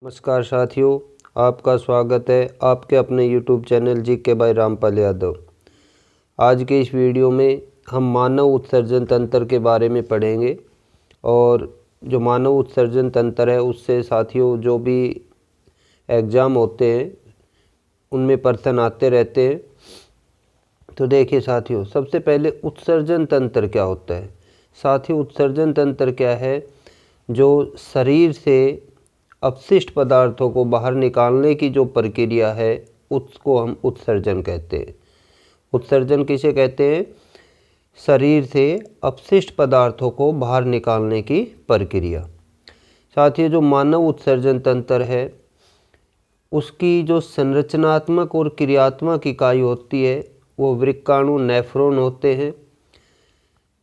नमस्कार साथियों, आपका स्वागत है आपके अपने YouTube channel GK by Rampal Yadav. आज के इस वीडियो में हम मानव उत्सर्जन तंत्र के बारे में पढ़ेंगे और जो मानव उत्सर्जन तंत्र है उससे साथियों जो भी एग्ज़ाम होते हैं उनमें प्रश्न आते रहते हैं। तो देखिए साथियों, सबसे पहले उत्सर्जन तंत्र क्या होता है। साथियों, उत्सर्जन तंत्र क्या है? जो शरीर से अपशिष्ट पदार्थों को बाहर निकालने की जो प्रक्रिया है उसको हम उत्सर्जन कहते हैं। उत्सर्जन किसे कहते हैं? शरीर से अपशिष्ट पदार्थों को बाहर निकालने की प्रक्रिया। साथियों, जो मानव उत्सर्जन तंत्र है उसकी जो संरचनात्मक और क्रियात्मक इकाई होती है वो वृक्काणु नेफ्रॉन होते हैं।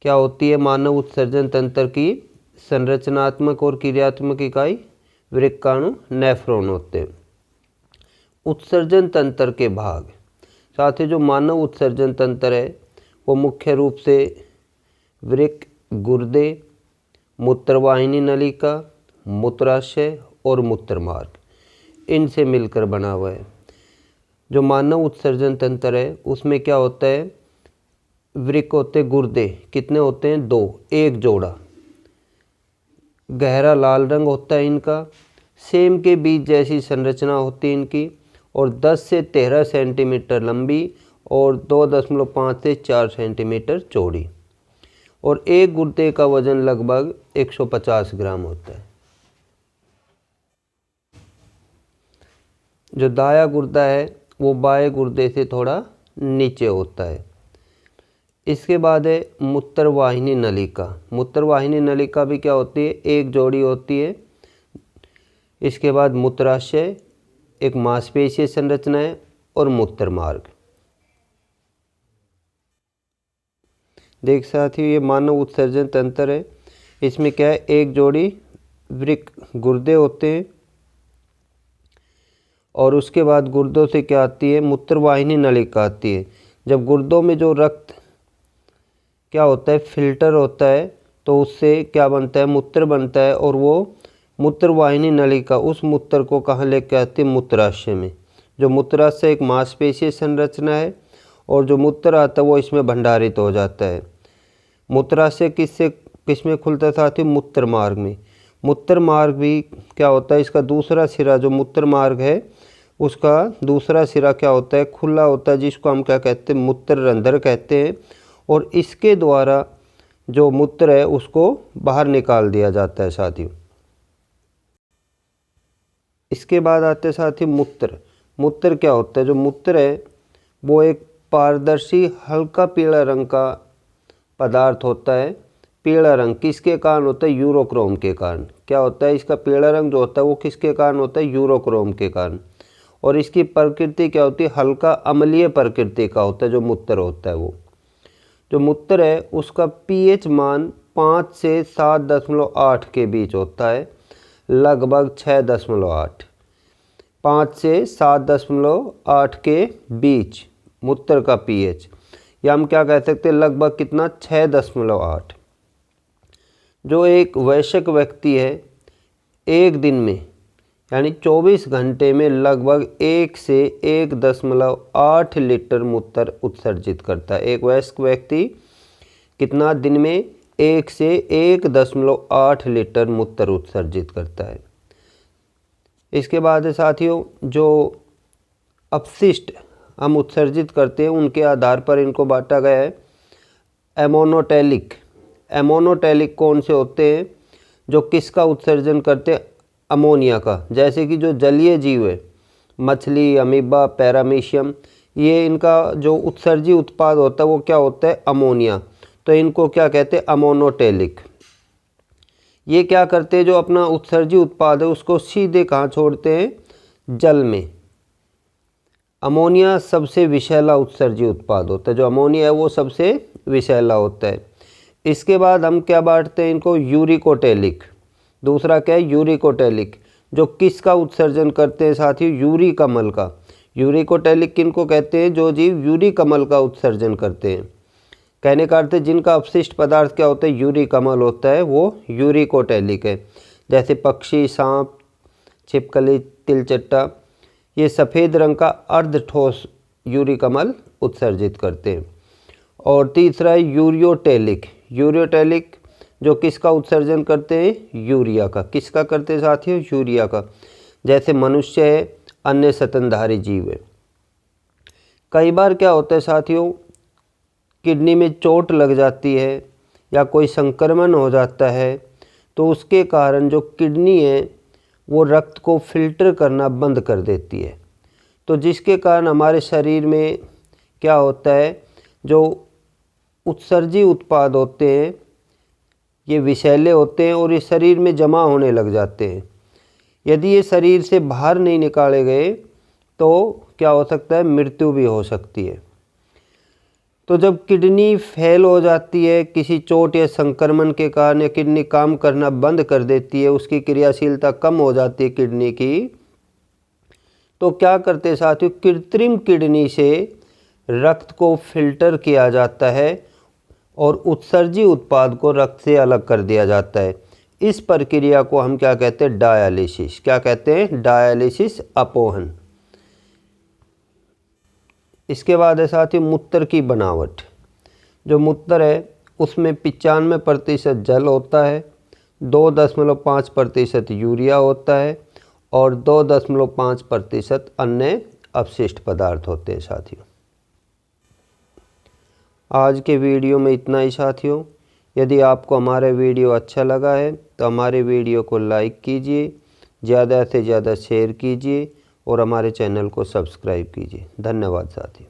क्या होती है मानव उत्सर्जन तंत्र की संरचनात्मक और क्रियात्मक इकाई? वृक्काणु नेफ्रॉन होते हैं। उत्सर्जन तंत्र के भाग। साथ ही जो मानव उत्सर्जन तंत्र है वो मुख्य रूप से वृक्क, गुर्दे, मूत्रवाहिनी नलिका, मूत्राशय और मूत्रमार्ग इनसे मिलकर बना हुआ है। जो मानव उत्सर्जन तंत्र है उसमें क्या होता है? वृक्क होते, गुर्दे कितने होते हैं? 2, एक जोड़ा। गहरा लाल रंग होता है इनका, सेम के बीज जैसी संरचना होती है इनकी और 10 से 13 सेंटीमीटर लंबी और 2.5 से 4 सेंटीमीटर चौड़ी और एक गुर्दे का वजन लगभग 150 ग्राम होता है। जो दायां गुर्दा है वो बाएं गुर्दे से थोड़ा नीचे होता है। इसके बाद है मूत्रवाहिनी नलिका। मूत्रवाहिनी नलिका भी क्या होती है? एक जोड़ी होती है। इसके बाद मूत्राशय एक मांसपेशीय संरचना है और मूत्रमार्ग। देख साथियों, ये मानव उत्सर्जन तंत्र है। इसमें क्या है? एक जोड़ी वृक्क गुर्दे होते हैं और उसके बाद गुर्दों से क्या आती है? मूत्रवाहिनी नलिका आती है। जब गुर्दों में जो रक्त क्या होता है? फिल्टर होता है, तो उससे क्या बनता है? मूत्र बनता है और वो मूत्रवाहिनी नलिका उस मूत्र को कहाँ लेके आती है? मूत्राशय में। जो मूत्राशय एक मांसपेशीय संरचना है और जो मूत्र आता है वो इसमें भंडारित हो जाता है। मूत्राशय किसमें खुलता है साथियों? मूत्र मार्ग में। मूत्र मार्ग भी क्या होता है? इसका दूसरा सिरा जो मूत्र मार्ग है उसका दूसरा सिरा क्या होता है? खुला होता है, जिसको हम क्या कहते हैं? मूत्र रंध्र कहते हैं और इसके द्वारा जो मूत्र है उसको बाहर निकाल दिया जाता है साथियों। इसके बाद आते हैं साथियों मूत्र। मूत्र क्या होता है? जो मूत्र है वो एक पारदर्शी हल्का पीला रंग का पदार्थ होता है। पीला रंग किसके कारण होता है? यूरोक्रोम के कारण। क्या होता है? इसका पीला रंग जो होता है वो किसके कारण होता है? यूरोक्रोम के कारण। और इसकी प्रकृति क्या होती है? हल्का अम्लीय प्रकृति का होता है जो मूत्र होता है वो। जो मूत्र है उसका पीएच मान 5 से 7.8 के बीच होता है, लगभग 6.8। 5 से 7.8 के बीच मूत्र का पीएच, या हम क्या कह सकते हैं? लगभग कितना? 6.8। जो एक वयस्क व्यक्ति है एक दिन में यानी 24 घंटे में लगभग 1 से 1.8 लीटर मूत्र उत्सर्जित करता है। एक वयस्क व्यक्ति कितना दिन में? 1 से 1.8 लीटर मूत्र उत्सर्जित करता है। इसके बाद साथियों जो अपशिष्ट हम उत्सर्जित करते हैं उनके आधार पर इनको बांटा गया है। एमोनोटैलिक। एमोनोटैलिक कौन से होते हैं? जो किसका उत्सर्जन करते हैं? अमोनिया का। जैसे कि जो जलीय जीव है, मछली, अमीबा, पैरामीशियम, ये इनका जो उत्सर्जी उत्पाद होता है वो क्या होता है? अमोनिया। तो इनको क्या कहते हैं? अमोनोटैलिक। ये क्या करते हैं? जो अपना उत्सर्जी उत्पाद है उसको सीधे कहाँ छोड़ते हैं? जल में। अमोनिया सबसे विषैला उत्सर्जी उत्पाद होता है। जो अमोनिया है वो सबसे विषैला होता है। इसके बाद हम क्या बांटते हैं इनको? यूरिकोटैलिक। दूसरा क्या है? यूरिकोटैलिक। जो किसका उत्सर्जन करते हैं साथियों? यूरिक अम्ल का। यूरिकोटैलिक किनको कहते हैं? जो जीव यूरिक अम्ल का उत्सर्जन करते हैं। कहने का अर्थ है जिनका अपशिष्ट पदार्थ क्या होता है? यूरिक अम्ल होता है, वो यूरिकोटैलिक है। जैसे पक्षी, सांप, छिपकली, तिलचट्टा, ये सफ़ेद रंग का अर्ध ठोस यूरिक अम्ल उत्सर्जित करते हैं। और तीसरा है यूरियोटेलिक। यूरियोटेलिक जो किसका उत्सर्जन करते हैं? यूरिया का। किसका करते हैं साथियों? यूरिया का। जैसे मनुष्य है, अन्य स्तनधारी जीव है। कई बार क्या होता है साथियों, किडनी में चोट लग जाती है या कोई संक्रमण हो जाता है, तो उसके कारण जो किडनी है वो रक्त को फिल्टर करना बंद कर देती है। तो जिसके कारण हमारे शरीर में क्या होता है, जो उत्सर्जी उत्पाद होते हैं ये विषैले होते हैं और ये शरीर में जमा होने लग जाते हैं। यदि ये शरीर से बाहर नहीं निकाले गए तो क्या हो सकता है? मृत्यु भी हो सकती है। तो जब किडनी फेल हो जाती है किसी चोट या संक्रमण के कारण, या किडनी काम करना बंद कर देती है, उसकी क्रियाशीलता कम हो जाती है किडनी की, तो क्या करते हैं साथियों? कृत्रिम किडनी से रक्त को फिल्टर किया जाता है और उत्सर्जी उत्पाद को रक्त से अलग कर दिया जाता है। इस प्रक्रिया को हम क्या कहते हैं? डायलिसिस। क्या कहते हैं? डायलिसिस, अपोहन। इसके बाद है साथियों मूत्र की बनावट। जो मूत्र है उसमें 95% जल होता है, 2.5% यूरिया होता है और 2.5% अन्य अपशिष्ट पदार्थ होते हैं साथियों। आज के वीडियो में इतना ही साथियों। यदि आपको हमारा वीडियो अच्छा लगा है तो हमारे वीडियो को लाइक कीजिए, ज़्यादा से ज़्यादा शेयर कीजिए और हमारे चैनल को सब्सक्राइब कीजिए। धन्यवाद साथियों।